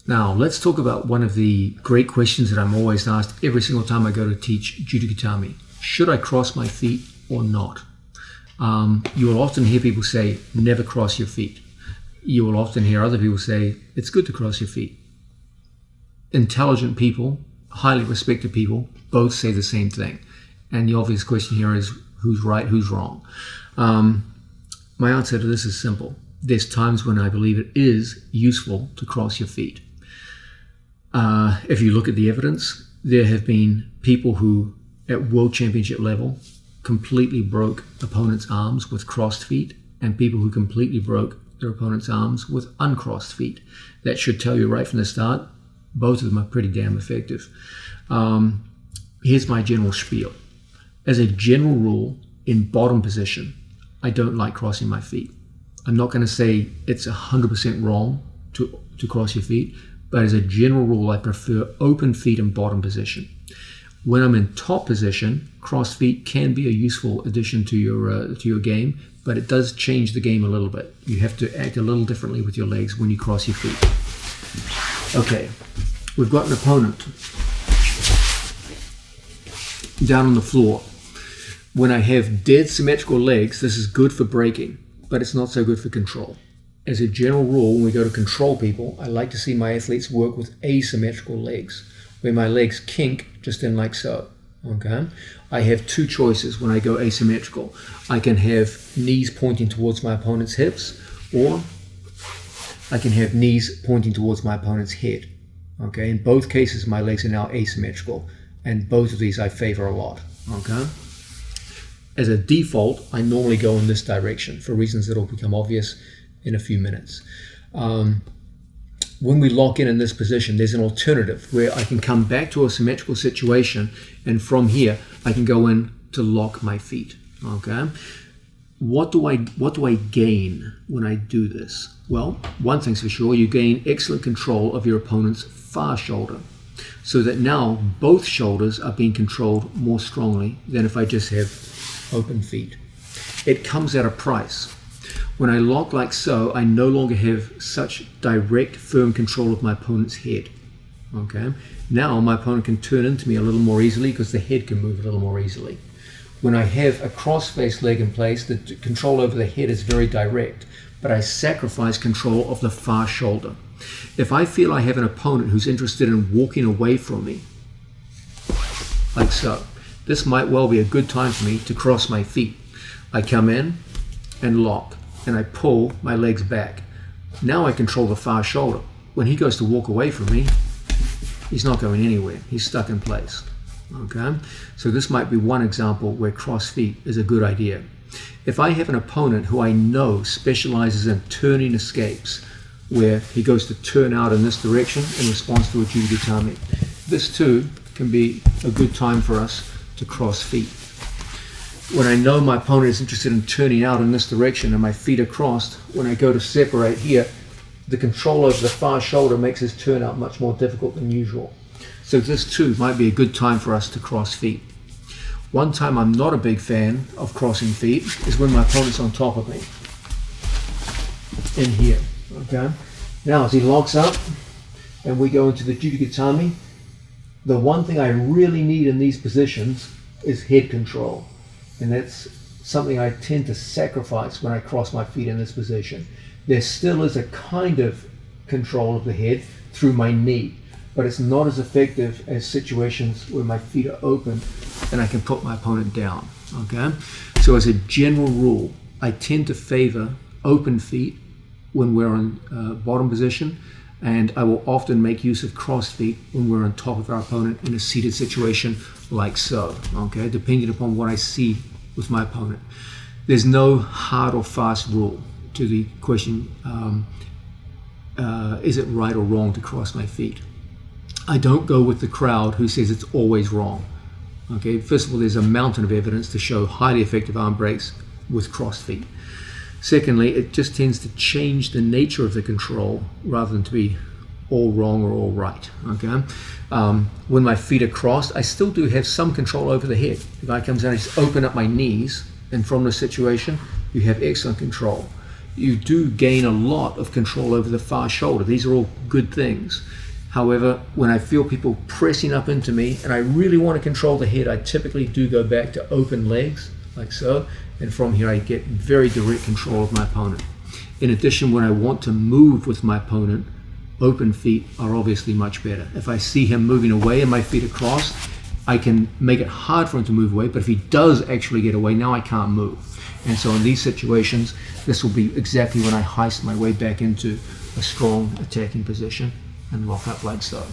Now, let's talk about one of the great questions that I'm always asked every single time I go to teach Judo-Gatame. Should I cross my feet or not? You will often hear people say, never cross your feet. You will often hear other people say, it's good to cross your feet. Intelligent people, highly respected people, both say the same thing. And the obvious question here is, who's right, who's wrong? My answer to this is simple. There's times when I believe it is useful to cross your feet. If you look at the evidence, there have been people who, at World Championship level, completely broke opponents' arms with crossed feet, and people who completely broke their opponent's arms with uncrossed feet. That should tell you right from the start, both of them are pretty damn effective. Here's my general spiel. As a general rule, in bottom position, I don't like crossing my feet. I'm not going to say it's 100% wrong to cross your feet, but as a general rule, I prefer open feet in bottom position. When I'm in top position, crossed feet can be a useful addition to your game, but it does change the game a little bit. You have to act a little differently with your legs when you cross your feet. Okay, we've got an opponent down on the floor. When I have dead symmetrical legs, this is good for breaking, but it's not so good for control. As a general rule, when we go to control people, I like to see my athletes work with asymmetrical legs, where my legs kink just in like so. Okay, I have two choices when I go asymmetrical. I can have knees pointing towards my opponent's hips, or I can have knees pointing towards my opponent's head. Okay, in both cases, my legs are now asymmetrical, and both of these I favor a lot. Okay, as a default, I normally go in this direction for reasons that will become obvious in a few minutes. When we lock in this position, there's an alternative where I can come back to a symmetrical situation, and from here I can go in to lock my feet. Okay, what do I gain when I do this? Well, one thing's for sure, you gain excellent control of your opponent's far shoulder, so that now both shoulders are being controlled more strongly than if I just have open feet. It comes at a price. When I lock like so, I no longer have such direct, firm control of my opponent's head. Okay. Now my opponent can turn into me a little more easily because the head can move a little more easily. When I have a cross-faced leg in place, the control over the head is very direct, but I sacrifice control of the far shoulder. If I feel I have an opponent who's interested in walking away from me, like so, this might well be a good time for me to cross my feet. I come in and lock, and I pull my legs back. Now I control the far shoulder. When he goes to walk away from me, he's not going anywhere. He's stuck in place. Okay? So this might be one example where cross feet is a good idea. If I have an opponent who I know specializes in turning escapes, where he goes to turn out in this direction in response to a Judo-Gatame, this too can be a good time for us to cross feet. When I know my opponent is interested in turning out in this direction and my feet are crossed, when I go to separate here, the control over the far shoulder makes his turn out much more difficult than usual. So this too might be a good time for us to cross feet. One time I'm not a big fan of crossing feet is when my opponent's on top of me. In here. Okay. Now as he locks up and we go into the Judo-Gatame, the one thing I really need in these positions is head control. And that's something I tend to sacrifice when I cross my feet in this position. There still is a kind of control of the head through my knee, but it's not as effective as situations where my feet are open and I can put my opponent down. Okay? So as a general rule, I tend to favor open feet when we're in bottom position, and I will often make use of crossed feet when we're on top of our opponent in a seated situation like so, okay, depending upon what I see with my opponent. There's no hard or fast rule to the question, is it right or wrong to cross my feet? I don't go with the crowd who says it's always wrong. Okay, first of all, there's a mountain of evidence to show highly effective arm breaks with crossed feet. Secondly, it just tends to change the nature of the control rather than to be all wrong or all right. Okay. When my feet are crossed, I still do have some control over the head. If I come down, I just open up my knees, and from the situation, you have excellent control. you do gain a lot of control over the far shoulder. These are all good things. However, when I feel people pressing up into me and I really want to control the head, I typically do go back to open legs, like so, and from here I get very direct control of my opponent. In addition, when I want to move with my opponent, open feet are obviously much better. If I see him moving away and my feet are crossed, I can make it hard for him to move away, but if he does actually get away, now I can't move. And so in these situations, this will be exactly when I heist my way back into a strong attacking position and lock up like so.